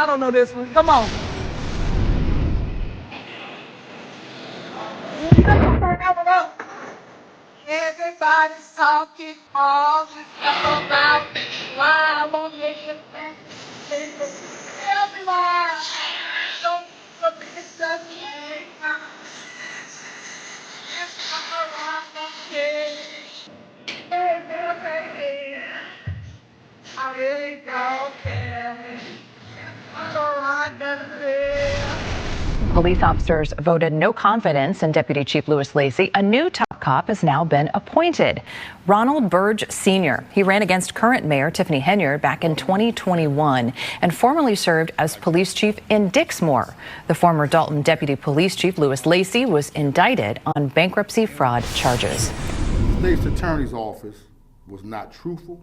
don't know this one. Come on. Everybody's talking all this stuff about why I'm on this. Everyone, don't look at this stuff. I really don't care. Police officers voted no confidence in Deputy Chief Louis Lacey. A new top cop has now been appointed. Ronald Burge Sr. He ran against current Mayor Tiffany back in 2021 and formerly served as police chief in Dixmoor. The former Dolton Deputy Police Chief Louis Lacey was indicted on bankruptcy fraud charges. The state's attorney's office was not truthful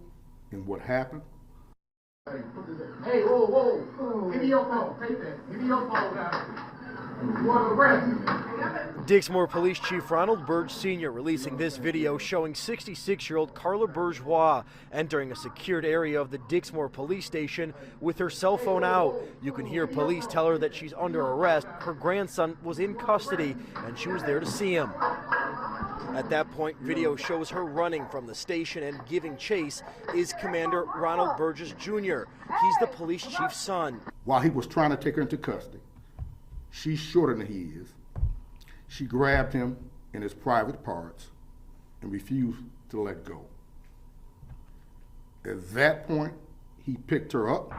in what happened. Hey, whoa. Give me your phone. Take that. Give me your phone now. Dixmoor Police Chief Ronald Burge Sr. releasing this video showing 66-year-old Carla Bourgeois entering a secured area of the Dixmoor police station with her cell phone out. You can hear police tell her that she's under arrest. Her grandson was in custody and she was there to see him. At that point, video shows her running from the station, and giving chase is Commander Ronald Burgess Jr. He's the police chief's son. While he was trying to take her into custody, she's shorter than he is. She grabbed him in his private parts and refused to let go. At that point, he picked her up.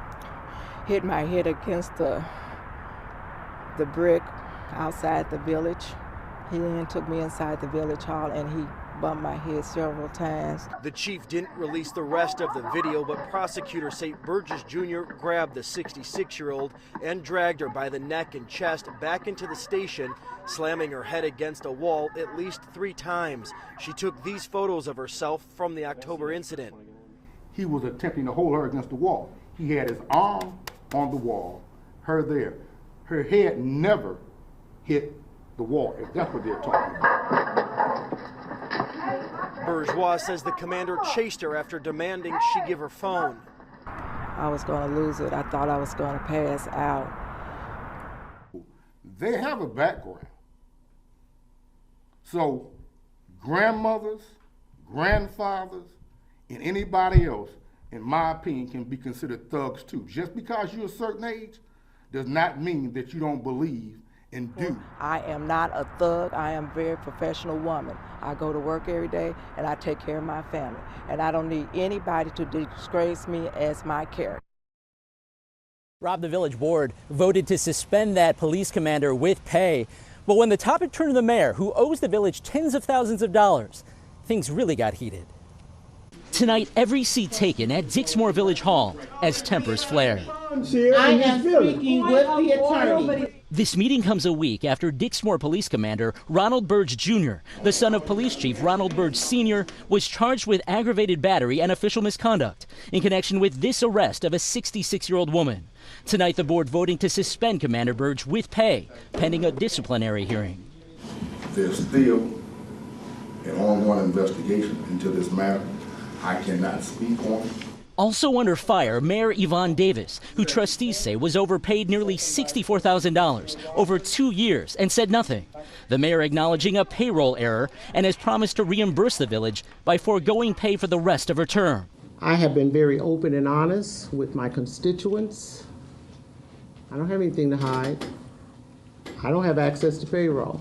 Hit my head against the brick outside the village. He then took me inside the village hall and he bumped my head several times. The chief didn't release the rest of the video, but prosecutors say Burgess Jr. grabbed the 66-year-old and dragged her by the neck and chest back into the station, slamming her head against a wall at least 3 times. She took these photos of herself from the October incident. He was attempting to hold her against the wall. He had his arm on the wall, her there. Her head never hit the wall, if that's what they're talking about. Bourgeois says the commander chased her after demanding she give her phone. I was going to lose it. I thought I was going to pass out. They have a background. So grandmothers, grandfathers, and anybody else, in my opinion, can be considered thugs too. Just because you're a certain age does not mean that you don't believe and do. I am not a thug. I am a very professional woman. I go to work every day and I take care of my family. And I don't need anybody to disgrace me as my character. Rob, the village board voted to suspend that police commander with pay. But when the topic turned to the mayor, who owes the village tens of thousands of dollars, things really got heated. Tonight, every seat taken at Dixmoor Village Hall as tempers flared. I am speaking with the attorney. This meeting comes a week after Dixmoor Police Commander Ronald Burge Jr., the son of Police Chief Ronald Burge Sr., was charged with aggravated battery and official misconduct in connection with this arrest of a 66-year-old woman. Tonight, the board voting to suspend Commander Burge with pay, pending a disciplinary hearing. There's still an ongoing investigation into this matter. I cannot speak on it. Also under fire, Mayor Yvonne Davis, who trustees say was overpaid nearly $64,000 over 2 years and said nothing. The mayor acknowledging a payroll error and has promised to reimburse the village by foregoing pay for the rest of her term. I have been very open and honest with my constituents. I don't have anything to hide. I don't have access to payroll.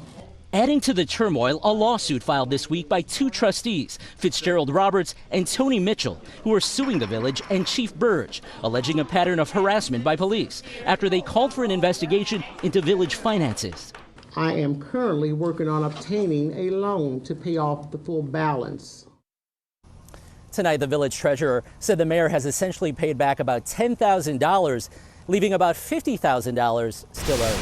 Adding to the turmoil, a lawsuit filed this week by 2 trustees, Fitzgerald Roberts and Tony Mitchell, who are suing the village and Chief Burge, alleging a pattern of harassment by police after they called for an investigation into village finances. I am currently working on obtaining a loan to pay off the full balance. Tonight, the village treasurer said the mayor has essentially paid back about $10,000, leaving about $50,000 still owed.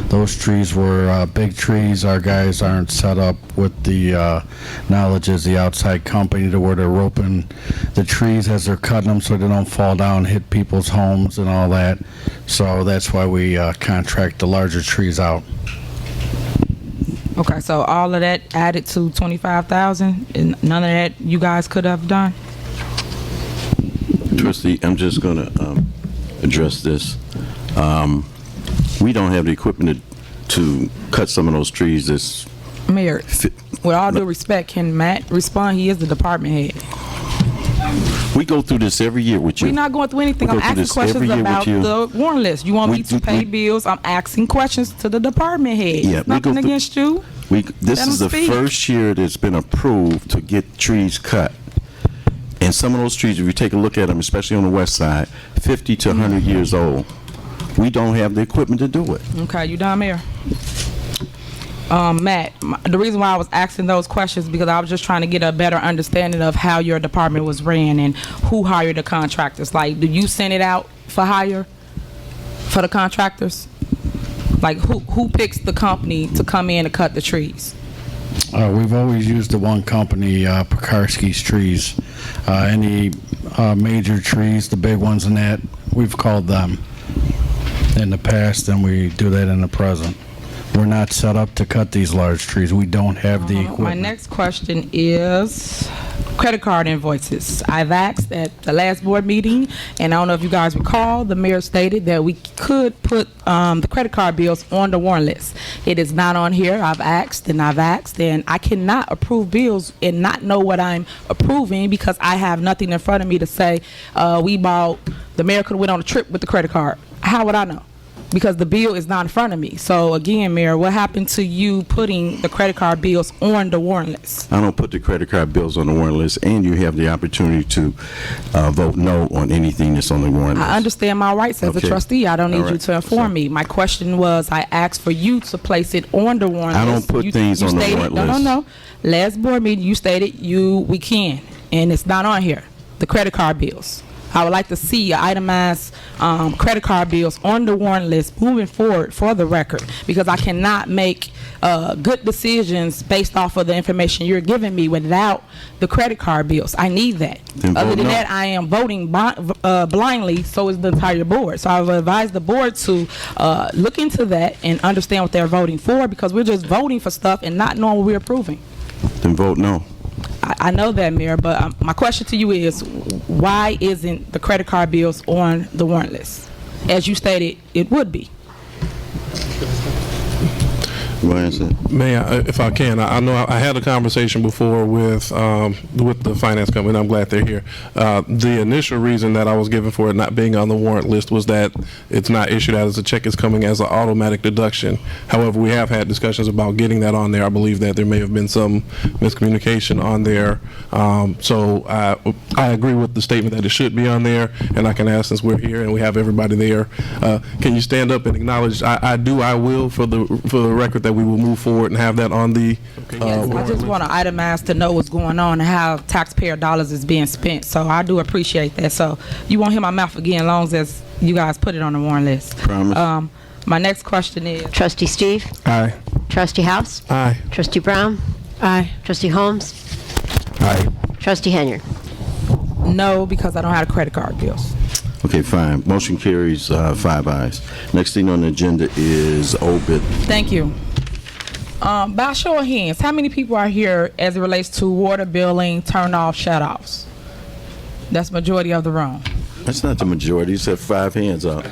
Those trees were big trees. Our guys aren't set up with the knowledge as the outside company to where they're roping the trees as they're cutting them so they don't fall down, hit people's homes and all that. So that's why we contract the larger trees out. Okay, so all of that added to $25,000, and none of that you guys could have done? Trustee, I'm just gonna address this. We don't have the equipment to cut some of those trees that's... Mayor, with all due respect, can Matt respond? He is the department head. We go through this every year with you. We're not going through anything. I'm asking questions about the warrant list. You want me to pay bills? I'm asking questions to the department head. Yeah, nothing against you. This is the first year that's been approved to get trees cut. And some of those trees, if you take a look at them, especially on the west side, 50 to 100 years old. We don't have the equipment to do it. Okay, you done, Mayor? Matt, the reason why I was asking those questions is because I was just trying to get a better understanding of how your department was ran and who hired the contractors. Like, do you send it out for hire for the contractors? Like, who picks the company to come in to cut the trees? We've always used the one company, Pekarski's Trees. Any major trees, the big ones in that, we've called them in the past, and we do that in the present. We're not set up to cut these large trees. We don't have the equipment. My next question is credit card invoices. I've asked at the last board meeting, and I don't know if you guys recall, the mayor stated that we could put the credit card bills on the warrant list. It is not on here. I've asked, and I cannot approve bills and not know what I'm approving because I have nothing in front of me to say the mayor could have went on a trip with the credit card. How would I know? Because the bill is not in front of me. So again, Mayor, what happened to you putting the credit card bills on the warrant list? I don't put the credit card bills on the warrant list, and you have the opportunity to vote no on anything that's on the warrant list. I understand my rights as a trustee. I don't need you to inform me. My question was, I asked for you to place it on the warrant list. I don't put things on the warrant list. No. Last board meeting, you stated we can, and it's not on here. The credit card bills. I would like to see itemized credit card bills on the warrant list moving forward for the record, because I cannot make good decisions based off of the information you're giving me without the credit card bills. I need that. Other than that, I am voting blindly, so is the entire board. So I would advise the board to look into that and understand what they're voting for, because we're just voting for stuff and not knowing what we're approving. Then vote no. I know that, Mayor, but my question to you is, why isn't the credit card bills on the warrant list? As you stated, it would be. Mayor, if I can, I know I had a conversation before with the finance company, and I'm glad they're here. The initial reason that I was given for it not being on the warrant list was that it's not issued as a check, it's coming as an automatic deduction. However, we have had discussions about getting that on there. I believe that there may have been some miscommunication on there. So I agree with the statement that it should be on there, and I can ask, since we're here and we have everybody there, can you stand up and acknowledge, I will, for the record, that we will move forward and have that on the yes, I just want to itemize to know what's going on and how taxpayer dollars is being spent. So I do appreciate that. So you won't hear my mouth again, as long as you guys put it on the warrant list. Promise. My next question is... Trustee Steve? Aye. Trustee House? Aye. Trustee Brown? Aye. Trustee Holmes? Aye. Trustee Henyard? No, because I don't have credit card bills. Okay, fine. Motion carries 5 ayes. Next thing on the agenda is OBIT. Thank you. By show of hands, how many people are here as it relates to water billing, turn off, shut offs? That's majority of the room. That's not the majority. You said 5 hands up.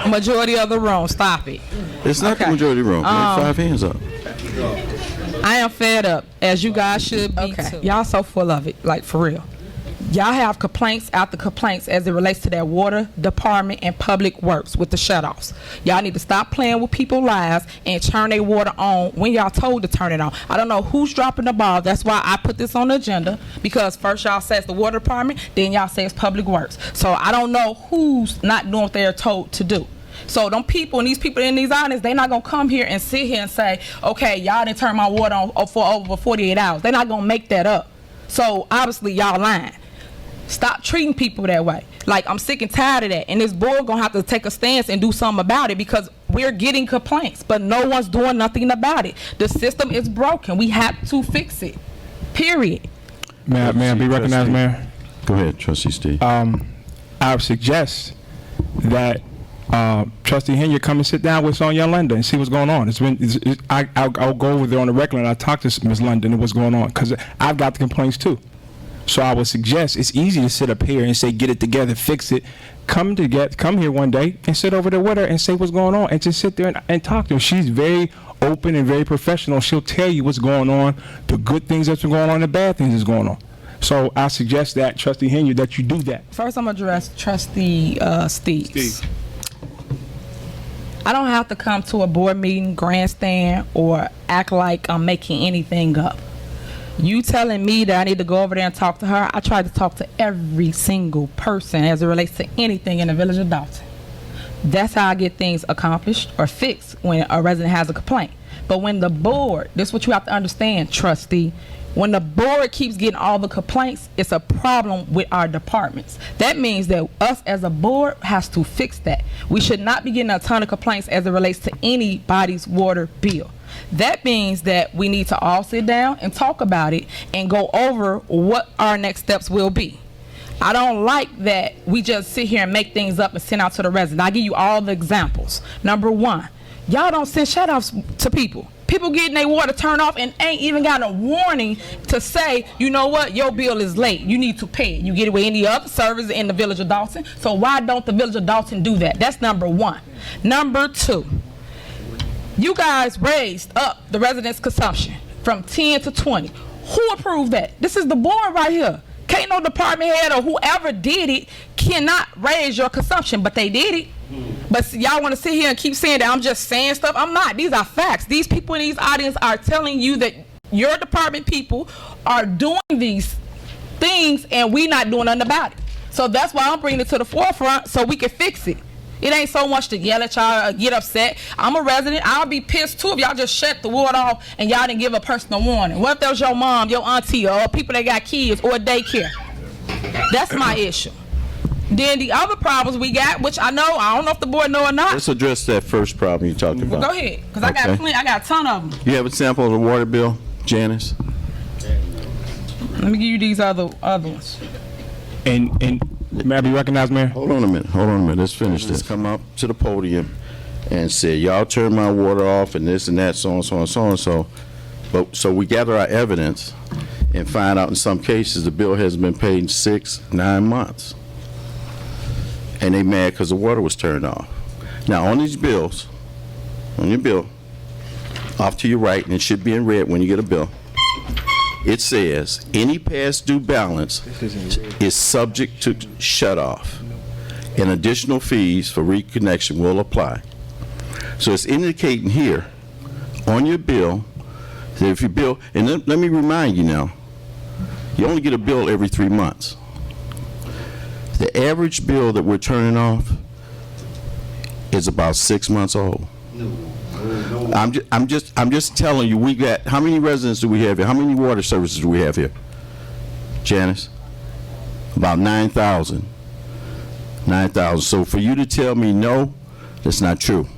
Majority of the room. Stop it. It's not the majority of the room. 5 hands up. I am fed up, as you guys should be too. Y'all so full of it, like for real. Y'all have complaints after complaints as it relates to that water department and public works with the shutoffs. Y'all need to stop playing with people's lives and turn their water on when y'all told to turn it on. I don't know who's dropping the ball. That's why I put this on the agenda, because first y'all say it's the water department, then y'all say it's public works. So I don't know who's not doing what they're told to do. So them people and these people in these islands, they're not going to come here and sit here and say, okay, y'all didn't turn my water on for over 48 hours. They're not going to make that up. So obviously y'all lying. Stop treating people that way. Like, I'm sick and tired of that. And this board going to have to take a stance and do something about it, because we're getting complaints, but no one's doing nothing about it. The system is broken. We have to fix it. Period. May I be recognized, Mayor? Go ahead, Trustee Steve. I would suggest that Trustee Henyard come and sit down with Sonia London and see what's going on. I'll go over there on the record and I'll talk to Ms. London and what's going on, because I've got the complaints too. So I would suggest it's easy to sit up here and say, get it together, fix it. Come here one day and sit over there with her and say what's going on and just sit there and talk to her. She's very open and very professional. She'll tell you what's going on, the good things that's going on, the bad things that's going on. So I suggest that, Trustee Henry, that you do that. First, I'm going to address Trustee Steve. I don't have to come to a board meeting, grandstand, or act like I'm making anything up. You telling me that I need to go over there and talk to her, I tried to talk to every single person as it relates to anything in the village of Dolton. That's how I get things accomplished or fixed when a resident has a complaint. But when the board, this is what you have to understand, trustee, when the board keeps getting all the complaints, it's a problem with our departments. That means that us as a board has to fix that. We should not be getting a ton of complaints as it relates to anybody's water bill. That means that we need to all sit down and talk about it and go over what our next steps will be. I don't like that we just sit here and make things up and send out to the residents. I'll give you all the examples. Number one, y'all don't send shout-outs to people. People getting their water turned off and ain't even got a warning to say, you know what, your bill is late. You need to pay it. You get it with any other service in the village of Dolton. So why don't the village of Dolton do that? That's number one. Number two, you guys raised up the residents' consumption from 10 to 20. Who approved that? This is the board right here. Can't no department head or whoever did it cannot raise your consumption, but they did it. But y'all want to sit here and keep saying that I'm just saying stuff. I'm not. These are facts. These people in these audience are telling you that your department people are doing these things and we not doing nothing about it. So that's why I'm bringing it to the forefront so we can fix it. It ain't so much to yell at y'all or get upset. I'm a resident. I'll be pissed too if y'all just shut the water off and y'all didn't give a person a warning. What if that was your mom, your auntie, or people that got kids or daycare? That's my issue. Then the other problems we got, which I don't know if the board know or not. Let's address that first problem you're talking about. Go ahead, because I got a ton of them. You have a sample of the water bill, Janice? Let me give you these other ones. And may I be recognized, Mayor? Hold on a minute. Let's finish this. Come up to the podium and say, y'all turn my water off and this and that, so on, so on, so on, so. But so we gather our evidence and find out in some cases the bill hasn't been paid in 6-9 months. And they mad because the water was turned off. Now on these bills, on your bill, off to your right, and it should be in red when you get a bill, it says any past due balance is subject to shut off and additional fees for reconnection will apply. So it's indicating here on your bill that if your bill, and let me remind you now, you only get a bill every 3 months. The average bill that we're turning off is about 6 months old. I'm just telling you, we got, how many residents do we have here? How many water services do we have here? Janice? About 9,000. 9,000. So for you to tell me no, that's not true.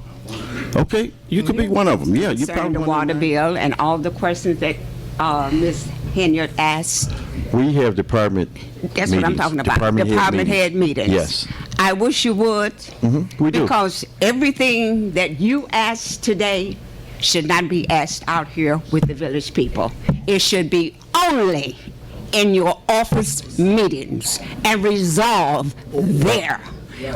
Okay, you could be one of them. Yeah, you probably the water bill and all the questions that Ms. Henyard asked. We have department That's meetings. what I'm talking about. Department head meetings. Yes. I wish you would. We do. Because everything that you asked today should not be asked out here with the village people. It should be only in your office meetings and resolved there.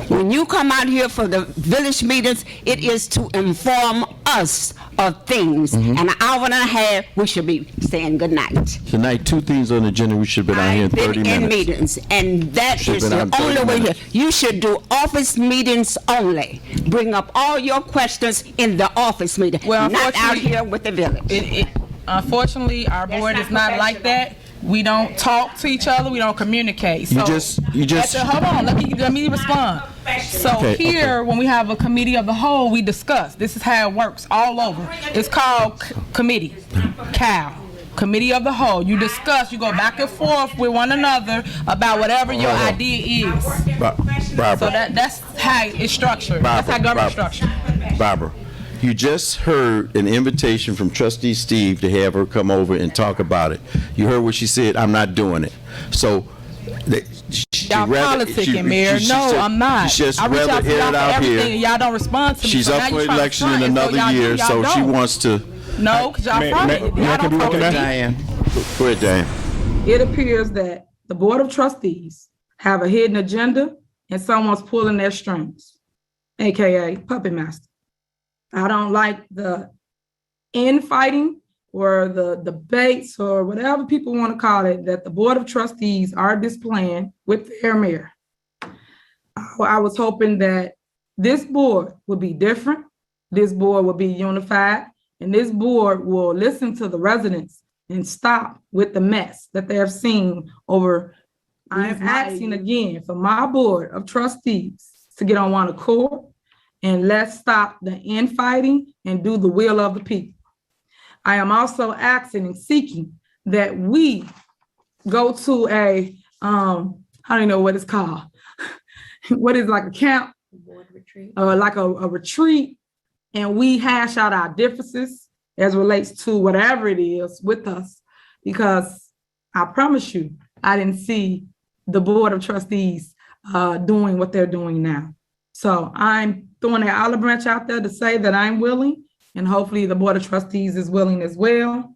When you come out here for the village meetings, it is to inform us of things. And an hour and a half, we should be saying good night. Tonight, 2 things on the agenda. We should have been out here in 30 minutes. In meetings, and that is the only way here. You should do office meetings only. Bring up all your questions in the office meeting, not out here with the village. Unfortunately, our board is not like that. We don't talk to each other. We don't communicate. So you just hold on. Let me respond. So when we have a committee of the whole, we discuss. This is how it works all over. It's called committee. Committee of the whole. You discuss. You go back and forth with one another about whatever your idea is. Barbara. So that's how it's structured. That's how government is structured. Barbara. You just heard an invitation from Trustee Steve to have her come over and talk about it. You heard what she said, I'm not doing it. So, y'all politicking, Mayor. No, I'm not. She just I reach rather out to air y'all it for out everything, here. and y'all don't respond to me. She's up for election in another year, so she wants to. No, because y'all front it. Y'all don't Go ahead, Diane. It appears that the Board of Trustees have a hidden agenda and someone's pulling their strings, AKA puppet master. I don't like the infighting or the debates or whatever people want to call it that the Board of Trustees are displaying with their mayor. I was hoping that this board would be different, this board will be unified, and this board will listen to the residents and stop with the mess that they have seen over. I am asking again for my Board of Trustees to get on one accord and let's stop the infighting and do the will of the people. I am also asking and seeking that we go to a, I don't know what it's called. What is like a camp? Board retreat. Like a retreat, and we hash out our differences as relates to whatever it is with us, because I promise you, I didn't see the Board of Trustees doing what they're doing now. So I'm throwing that olive branch out there to say that I'm willing, and hopefully the Board of Trustees is willing as well.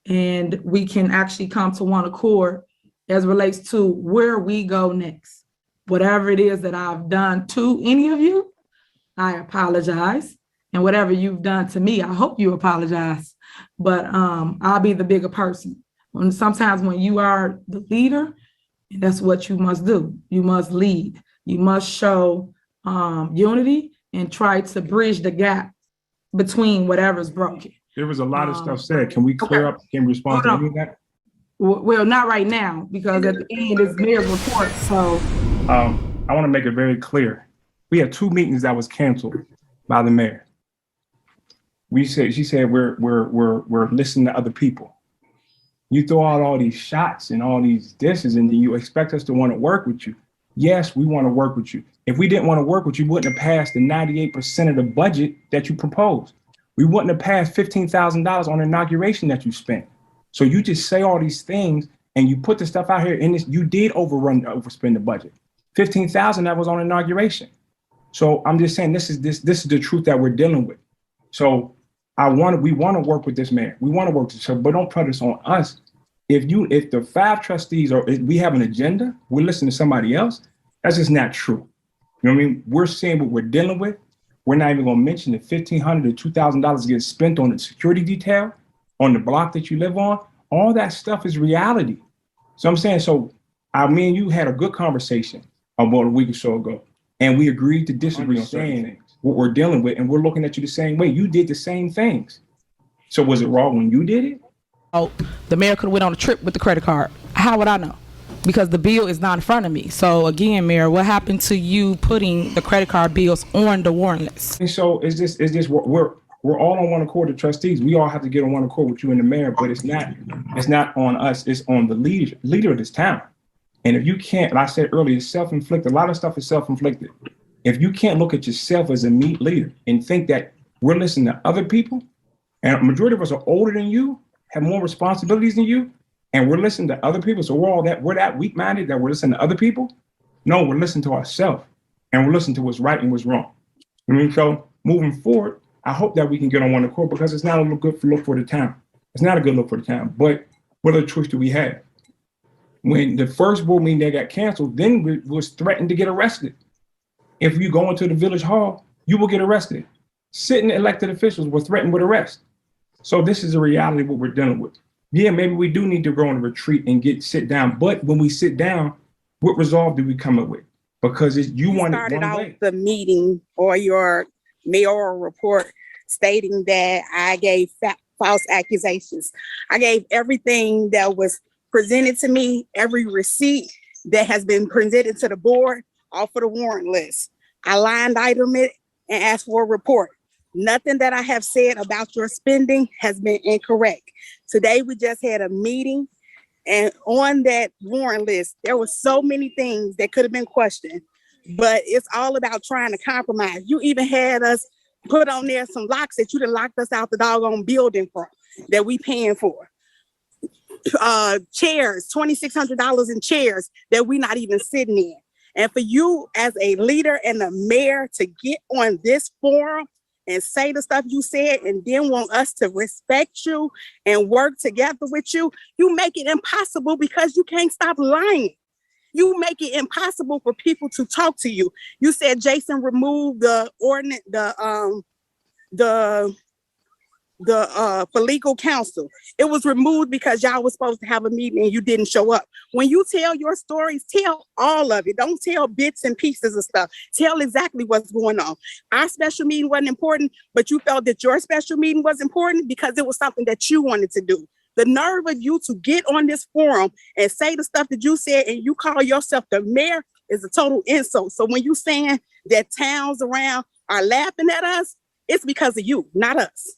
And we can actually come to one accord as relates to where we go next. Whatever it is that I've done to any of you, I apologize. And whatever you've done to me, I hope you apologize. But I'll be the bigger person. Sometimes when you are the leader, that's what you must do. You must lead. You must show unity and try to bridge the gap between whatever's broken. There was a lot of stuff said. Can we clear up? Can we respond to any of that? Well, not right now, because at the end is mayor's report. So I want to make it very clear. We had 2 meetings that was canceled by the mayor. She said we're listening to other people. You throw out all these shots and all these dishes, and then you expect us to want to work with you. Yes, we want to work with you. If we didn't want to work with you, we wouldn't have passed the 98% of the budget that you proposed. We wouldn't have passed $15,000 on inauguration that you spent. So you just say all these things and you put the stuff out here, and you did overspend the budget. $15,000 that was on inauguration. So I'm just saying this is the truth that we're dealing with. So we want to work with this mayor. We want to work with this, but don't put this on us. If the 5 trustees we have an agenda, we're listening to somebody else, that's just not true. You know what I mean? We're seeing what we're dealing with. We're not even going to mention the $1,500 to $2,000 gets spent on the security detail on the block that you live on. All that stuff is reality. So I'm saying, me and you had a good conversation about a week or so ago, and we agreed to disagree on certain things, what we're dealing with, and we're looking at you the same way. You did the same things. So was it wrong when you did it? Oh, the mayor could have went on a trip with the credit card. How would I know? Because the bill is not in front of me. So again, Mayor, what happened to you putting the credit card bills on the warrant list? And so it's just we're all on one accord, the trustees. We all have to get on one accord with you and the mayor, but it's not on us. It's on the leader of this town. And if you can't, like I said earlier, it's self-inflicted. A lot of stuff is self-inflicted. If you can't look at yourself as a meat leader and think that we're listening to other people, and a majority of us are older than you, have more responsibilities than you, and we're listening to other people, so we're that weak-minded that we're listening to other people? No, we're listening to ourselves, and we're listening to what's right and what's wrong. I mean, so moving forward, I hope that we can get on one accord, because it's not a good look for the town. It's not a good look for the town, but what other choice do we have? When the first board meeting that got canceled, then we was threatened to get arrested. If you go into the village hall, you will get arrested. Sitting elected officials were threatened with arrest. So this is a reality of what we're dealing with. Yeah, maybe we do need to go on a retreat and sit down. But when we sit down, what resolve do we come up with? Because you want started out the meeting or your mayoral report stating that I gave false accusations. I gave everything that was presented to me, every receipt that has been presented to the board off of the warrant list. I line item it and asked for a report. Nothing that I have said about your spending has been incorrect. Today, we just had a meeting, and on that warrant list, there were so many things that could have been questioned, but it's all about trying to compromise. You even had us put on there some locks that you done locked us out the doggone building for, that we paying for. Chairs, $2,600 in chairs that we not even sitting in. And for you as a leader and the mayor to get on this forum and say the stuff you said and then want us to respect you and work together with you, you make it impossible because you can't stop lying. You make it impossible for people to talk to you. You said Jason removed the ordinance, for legal counsel. It was removed because y'all was supposed to have a meeting and you didn't show up. When you tell your stories, tell all of it. Don't tell bits and pieces of stuff. Tell exactly what's going on. Our special meeting wasn't important, but you felt that your special meeting was important because it was something that you wanted to do. The nerve of you to get on this forum and say the stuff that you said and you call yourself the mayor is a total insult. So when you saying that towns around are laughing at us, it's because of you, not us.